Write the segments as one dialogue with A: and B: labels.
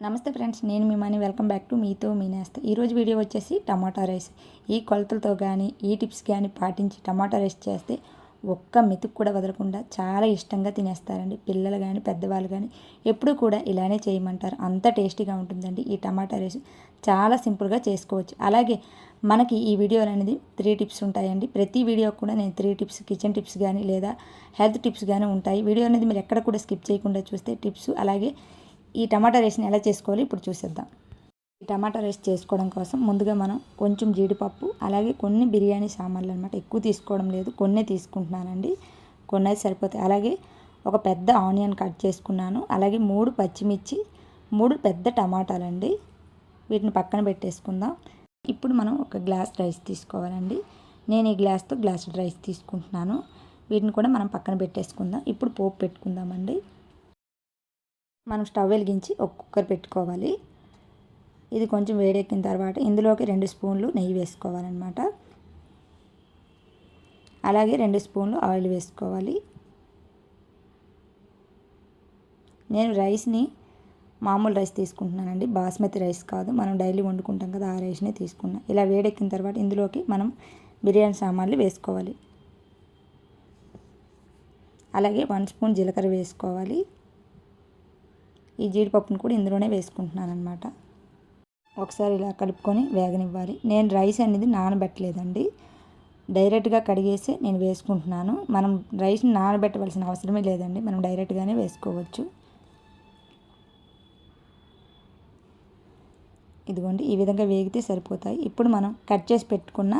A: నమస్తే ఫ్రెండ్స్, నేను మీ money. Welcome back to మీతో మీ నేస్తా. ఈరోజు వీడియో వచ్చేసి టమాటా రైస్. ఈ కొలతలతో కానీ ఈ టిప్స్ కానీ పాటించి టమాటా రైస్ చేస్తే ఒక్క మెతుకు కూడా వదలకుండా చాలా ఇష్టంగా తినేస్తారండి. పిల్లలు కానీ పెద్దవాళ్ళు కానీ ఎప్పుడు కూడా ఇలానే చేయమంటారు. అంత టేస్టీగా ఉంటుందండి ఈ టమాటా రైస్. చాలా సింపుల్గా చేసుకోవచ్చు. అలాగే మనకి ఈ వీడియోలు అనేది 3 టిప్స్ ఉంటాయండి. ప్రతి వీడియో కూడా నేను 3 టిప్స్, కిచెన్ టిప్స్ కానీ లేదా హెల్త్ టిప్స్ కానీ ఉంటాయి. వీడియో అనేది మీరు ఎక్కడ కూడా స్కిప్ చేయకుండా చూస్తే టిప్స్, అలాగే ఈ టమాటా రైస్ని ఎలా చేసుకోవాలో ఇప్పుడు చూసేద్దాం. ఈ టమాటా రైస్ చేసుకోవడం కోసం ముందుగా మనం కొంచెం జీడిపప్పు, అలాగే కొన్ని బిర్యానీ సామాన్లు అనమాట. ఎక్కువ తీసుకోవడం లేదు, కొన్నే తీసుకుంటున్నానండి. కొన్ని అయితే సరిపోతాయి. అలాగే ఒక పెద్ద ఆనియన్ కట్ చేసుకున్నాను. అలాగే 3 పచ్చిమిర్చి, 3 పెద్ద టమాటాలండి. వీటిని పక్కన పెట్టేసుకుందాం. ఇప్పుడు మనం ఒక గ్లాస్ రైస్ తీసుకోవాలండి. నేను ఈ గ్లాస్తో గ్లాస్ రైస్ తీసుకుంటున్నాను. వీటిని కూడా మనం పక్కన పెట్టేసుకుందాం. ఇప్పుడు పోపు పెట్టుకుందామండి. మనం స్టవ్ వెలిగించి ఒక కుక్కర్ పెట్టుకోవాలి. ఇది కొంచెం వేడెక్కిన తర్వాత ఇందులోకి 2 స్పూన్లు నెయ్యి వేసుకోవాలన్నమాట. అలాగే 2 స్పూన్లు ఆయిల్ వేసుకోవాలి. నేను రైస్ని మామూలు రైస్ తీసుకుంటున్నానండి, బాస్మతి రైస్ కాదు. మనం డైలీ వండుకుంటాం కదా, ఆ రైస్నే తీసుకున్నాను. ఇలా వేడెక్కిన తర్వాత ఇందులోకి మనం బిర్యానీ సామాన్లు వేసుకోవాలి. అలాగే 1 స్పూన్ జీలకర్ర వేసుకోవాలి. ఈ జీడిపప్పును కూడా ఇందులోనే వేసుకుంటున్నాను అనమాట. ఒకసారి ఇలా కలుపుకొని వేగనివ్వాలి. నేను రైస్ అనేది నానబెట్టలేదండి, డైరెక్ట్గా కడిగేసి నేను వేసుకుంటున్నాను. మనం రైస్ని నానబెట్టవలసిన అవసరమే లేదండి, మనం డైరెక్ట్గానే వేసుకోవచ్చు. ఇదిగోండి, ఈ విధంగా వేగితే సరిపోతాయి. ఇప్పుడు మనం కట్ చేసి పెట్టుకున్న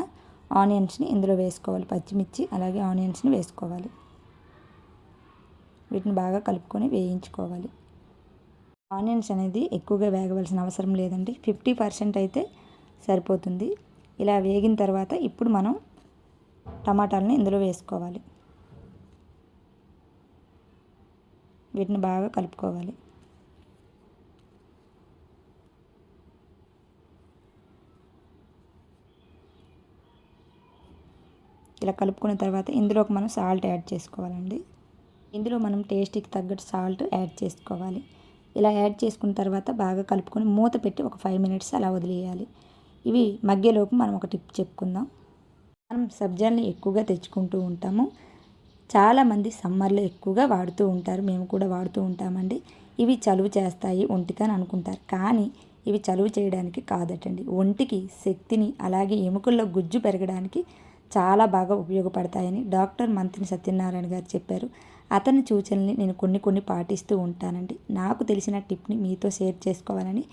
A: ఆనియన్స్ని ఇందులో వేసుకోవాలి. పచ్చిమిర్చి అలాగే ఆనియన్స్ని వేసుకోవాలి. వీటిని బాగా కలుపుకొని వేయించుకోవాలి. ఆనియన్స్ అనేది ఎక్కువగా వేగవలసిన అవసరం లేదండి, 50% అయితే సరిపోతుంది. ఇలా వేగిన తర్వాత ఇప్పుడు మనం టమాటాలను ఇందులో వేసుకోవాలి. వీటిని బాగా కలుపుకోవాలి. ఇలా కలుపుకున్న తర్వాత ఇందులోకి మనం సాల్ట్ యాడ్ చేసుకోవాలండి. ఇందులో మనం టేస్ట్కి తగ్గట్టు సాల్ట్ యాడ్ చేసుకోవాలి. ఇలా యాడ్ చేసుకున్న తర్వాత బాగా కలుపుకొని మూత పెట్టి ఒక 5 మినిట్స్ అలా వదిలేయాలి. ఇవి మగ్గేలోపు మనం ఒక టిప్ చెప్పుకుందాం. మనం సబ్జాల్ని ఎక్కువగా తెచ్చుకుంటూ ఉంటాము. చాలామంది సమ్మర్లో ఎక్కువగా వాడుతూ ఉంటారు, మేము కూడా వాడుతూ ఉంటామండి. ఇవి చలువ చేస్తాయి ఒంటికి అని అనుకుంటారు, కానీ ఇవి చలువ చేయడానికి కాదటండి. ఒంటికి శక్తిని, అలాగే ఎముకల్లో గుజ్జు పెరగడానికి చాలా బాగా ఉపయోగపడతాయని డాక్టర్ మంత్రి సత్యనారాయణ గారు చెప్పారు. అతని సూచనల్ని నేను కొన్ని పాటిస్తూ ఉంటానండి. నాకు తెలిసిన టిప్ని మీతో షేర్ చేసుకోవాలని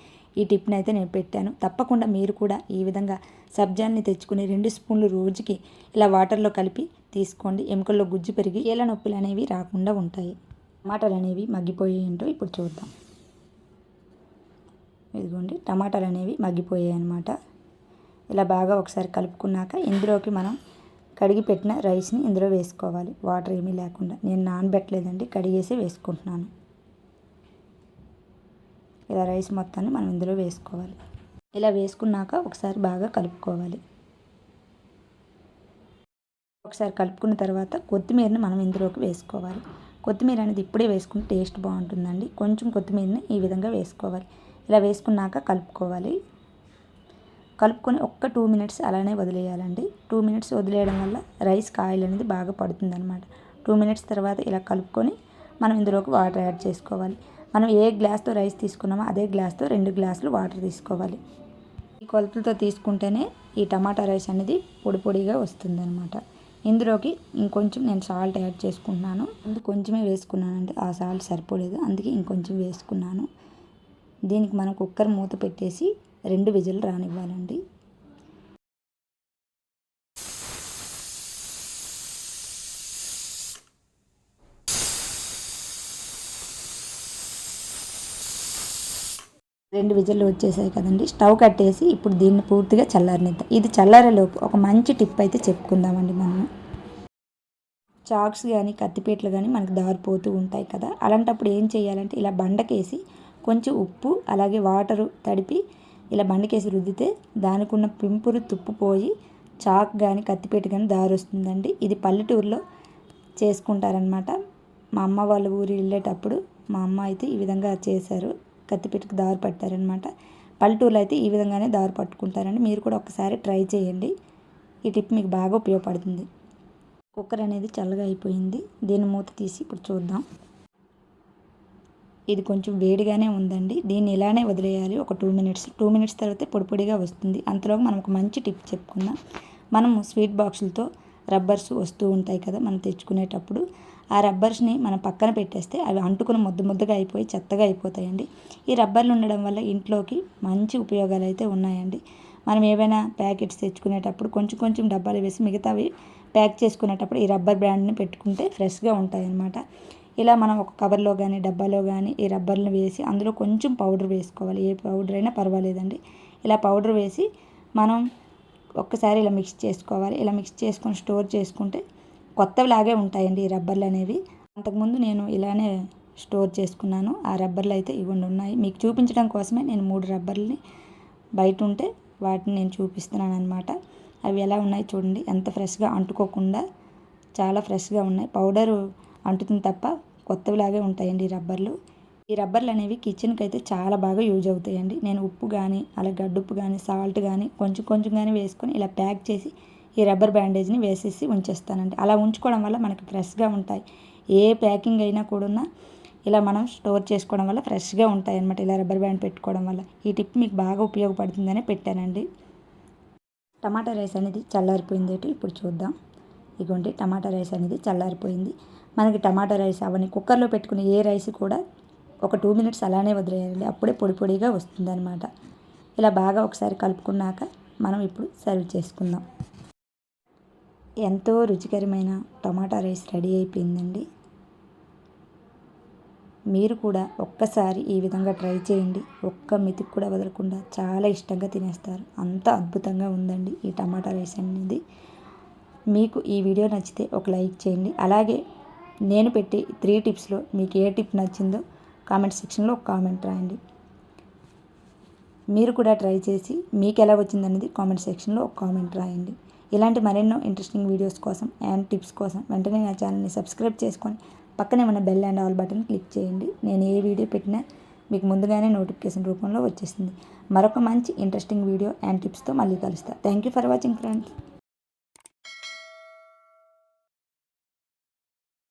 A: ఈ టిప్ని అయితే నేను పెట్టాను. తప్పకుండా మీరు కూడా ఈ విధంగా సబ్జాల్ని తెచ్చుకుని 2 స్పూన్లు రోజుకి ఇలా వాటర్లో కలిపి తీసుకోండి. ఎముకల్లో గుజ్జు పెరిగి కీళ్ళ నొప్పులు అనేవి రాకుండా ఉంటాయి. టమాటాలు అనేవి మగ్గిపోయాయి ఏంటో ఇప్పుడు చూద్దాం. ఇదిగోండి, టమాటాలు అనేవి మగ్గిపోయాయి అన్నమాట. ఇలా బాగా ఒకసారి కలుపుకున్నాక ఇందులోకి మనం కడిగి పెట్టిన రైస్ని ఇందులో వేసుకోవాలి. వాటర్ ఏమీ లేకుండా. నేను నానబెట్టలేదండి, కడిగేసి వేసుకుంటున్నాను. ఇలా రైస్ మొత్తాన్ని మనం ఇందులో వేసుకోవాలి. ఇలా వేసుకున్నాక ఒకసారి బాగా కలుపుకోవాలి. ఒకసారి కలుపుకున్న తర్వాత కొత్తిమీరని మనం ఇందులోకి వేసుకోవాలి. కొత్తిమీర అనేది ఇప్పుడే వేసుకుంటే టేస్ట్ బాగుంటుందండి. కొంచెం కొత్తిమీరని ఈ విధంగా వేసుకోవాలి. ఇలా వేసుకున్నాక కలుపుకోవాలి. కలుపుకొని ఒక్క 2 మినిట్స్ అలానే వదిలేయాలండి. 2 మినిట్స్ వదిలేయడం వల్ల రైస్కి ఆయిల్ అనేది బాగా పడుతుంది అనమాట. 2 మినిట్స్ తర్వాత ఇలా కలుపుకొని మనం ఇందులోకి వాటర్ యాడ్ చేసుకోవాలి. మనం ఏ గ్లాస్తో రైస్ తీసుకున్నామో అదే గ్లాస్తో 2 గ్లాసులు వాటర్ తీసుకోవాలి. ఈ కొలతలతో తీసుకుంటేనే ఈ టమాటా రైస్ అనేది పొడి పొడిగా వస్తుంది అనమాట. ఇందులోకి ఇంకొంచెం నేను సాల్ట్ యాడ్ చేసుకుంటున్నాను. అందుకు కొంచెమే వేసుకున్నానండి, ఆ సాల్ట్ సరిపోలేదు, అందుకే ఇంకొంచెం వేసుకున్నాను. దీనికి మనం కుక్కర్ మూత పెట్టేసి 2 విజిల్ రానివ్వాలండి. రెండు విజిల్లు వచ్చేసాయి కదండి. స్టవ్ కట్టేసి ఇప్పుడు దీన్ని పూర్తిగా చల్లారనిద్దాం. ఇది చల్లారేలోపు ఒక మంచి టిప్ అయితే చెప్పుకుందామండి. మనం చాక్స్ కానీ కత్తిపీటలు కానీ మనకు దారిపోతూ ఉంటాయి కదా, అలాంటప్పుడు ఏం చేయాలంటే ఇలా బండకేసి కొంచెం ఉప్పు అలాగే వాటరు తడిపి ఇలా బండకేసి రుద్దితే దానికి ఉన్న పింపురు తుప్పు పోయి చాక్ కానీ కత్తిపీట కానీ దారి వస్తుందండి. ఇది పల్లెటూరులో చేసుకుంటారనమాట. మా అమ్మ వాళ్ళ ఊరు వెళ్ళేటప్పుడు మా అమ్మ అయితే ఈ విధంగా చేశారు. కత్తిపీటకి దారి పట్టారనమాట. పల్లెటూరులో అయితే ఈ విధంగానే దారి పట్టుకుంటారండి. మీరు కూడా ఒకసారి ట్రై చేయండి. ఈ టిప్ మీకు బాగా ఉపయోగపడుతుంది. కుక్కర్ అనేది చల్లగా అయిపోయింది. దీన్ని మూత తీసి ఇప్పుడు చూద్దాం. ఇది కొంచెం వేడిగానే ఉందండి. దీన్ని ఇలానే వదిలేయాలి ఒక 2 మినిట్స్ తర్వాత పొడి పొడిగా వస్తుంది. అంతలోగా మనం ఒక మంచి టిప్ చెప్పుకుందాం. మనము స్వీట్ బాక్సులతో రబ్బర్స్ వస్తూ ఉంటాయి కదా మనం తెచ్చుకునేటప్పుడు. ఆ రబ్బర్స్ని మనం పక్కన పెట్టేస్తే అవి అంటుకుని ముద్దగా అయిపోయి చెత్తగా అయిపోతాయండి. ఈ రబ్బర్లు ఉండడం వల్ల ఇంట్లోకి మంచి ఉపయోగాలు అయితే ఉన్నాయండి. మనం ఏవైనా ప్యాకెట్స్ తెచ్చుకునేటప్పుడు కొంచెం డబ్బాలు వేసి మిగతావి ప్యాక్ చేసుకునేటప్పుడు ఈ రబ్బర్ బ్యాండ్ని పెట్టుకుంటే ఫ్రెష్గా ఉంటాయన్నమాట. ఇలా మనం ఒక కవర్లో కానీ డబ్బాలో కానీ ఈ రబ్బర్ని వేసి అందులో కొంచెం పౌడర్ వేసుకోవాలి. ఏ పౌడర్ అయినా పర్వాలేదండి. ఇలా పౌడర్ వేసి మనం ఒక్కసారి ఇలా మిక్స్ చేసుకోవాలి. ఇలా మిక్స్ చేసుకొని స్టోర్ చేసుకుంటే కొత్తవిలాగే ఉంటాయండి ఈ రబ్బర్లు అనేవి. అంతకుముందు నేను ఇలానే స్టోర్ చేసుకున్నాను. ఆ రబ్బర్లు అయితే ఇవ్వండి ఉన్నాయి. మీకు చూపించడం కోసమే నేను 3 రబ్బర్లని బయట ఉంటే వాటిని నేను చూపిస్తున్నాను అనమాట. అవి ఎలా ఉన్నాయి చూడండి. ఎంత ఫ్రెష్గా అంటుకోకుండా చాలా ఫ్రెష్గా ఉన్నాయి. పౌడరు అంటుతుంది తప్ప కొత్తవిలాగే ఉంటాయండి ఈ రబ్బర్లు. ఈ రబ్బర్లు అనేవి కిచెన్కి అయితే చాలా బాగా యూజ్ అవుతాయండి. నేను ఉప్పు కానీ అలాగే గడ్డుప్పు కానీ సాల్ట్ కానీ కొంచెం కానీ వేసుకొని ఇలా ప్యాక్ చేసి ఈ రబ్బర్ బ్యాండేజ్ని వేసేసి ఉంచేస్తానండి. అలా ఉంచుకోవడం వల్ల మనకి ఫ్రెష్గా ఉంటాయి. ఏ ప్యాకింగ్ అయినా కూడా ఇలా మనం స్టోర్ చేసుకోవడం వల్ల ఫ్రెష్గా ఉంటాయి అన్నమాట. ఇలా రబ్బర్ బ్యాండ్ పెట్టుకోవడం వల్ల ఈ టిప్ మీకు బాగా ఉపయోగపడుతుందని పెట్టానండి. టమాటా రైస్ అనేది చల్లారిపోయింది. ఇప్పుడు చూద్దాం. ఇదిగోండి టమాటా రైస్ అనేది చల్లారిపోయింది. మనకి టమాటా రైస్ అవన్నీ కుక్కర్లో పెట్టుకునే ఏ రైస్ కూడా ఒక 2 మినిట్స్ అలానే వదిలేయాలి. అప్పుడే పొడి పొడిగా వస్తుందన్నమాట. ఇలా బాగా ఒకసారి కలుపుకున్నాక మనం ఇప్పుడు సర్వ్ చేసుకుందాం. ఎంతో రుచికరమైన టమాటా రైస్ రెడీ అయిపోయిందండి. మీరు కూడా ఒక్కసారి ఈ విధంగా ట్రై చేయండి. ఒక్క మెతుకు కూడా వదలకుండా చాలా ఇష్టంగా తినేస్తారు. అంత అద్భుతంగా ఉందండి ఈ టమాటా రైస్ అనేది. మీకు ఈ వీడియో నచ్చితే ఒక లైక్ చేయండి. అలాగే నేను పెట్టి 3 టిప్స్లో మీకు ఏ టిప్ నచ్చిందో కామెంట్ సెక్షన్లో ఒక కామెంట్ రాయండి. మీరు కూడా ట్రై చేసి మీకు ఎలా వచ్చిందనేది కామెంట్ సెక్షన్లో ఒక కామెంట్ రాయండి. ఇలాంటి మరెన్నో ఇంట్రెస్టింగ్ వీడియోస్ కోసం అండ్ టిప్స్ కోసం వెంటనే నా ఛానల్ని సబ్స్క్రైబ్ చేసుకొని పక్కనే ఉన్న bell and all button click చేయండి. నేను ఏ వీడియో పెట్టినా మీకు ముందుగానే నోటిఫికేషన్ రూపంలో వచ్చేస్తుంది. మరొక మంచి ఇంట్రెస్టింగ్ వీడియో అండ్ టిప్స్తో మళ్ళీ కలుస్తా. Thank you for watching friends.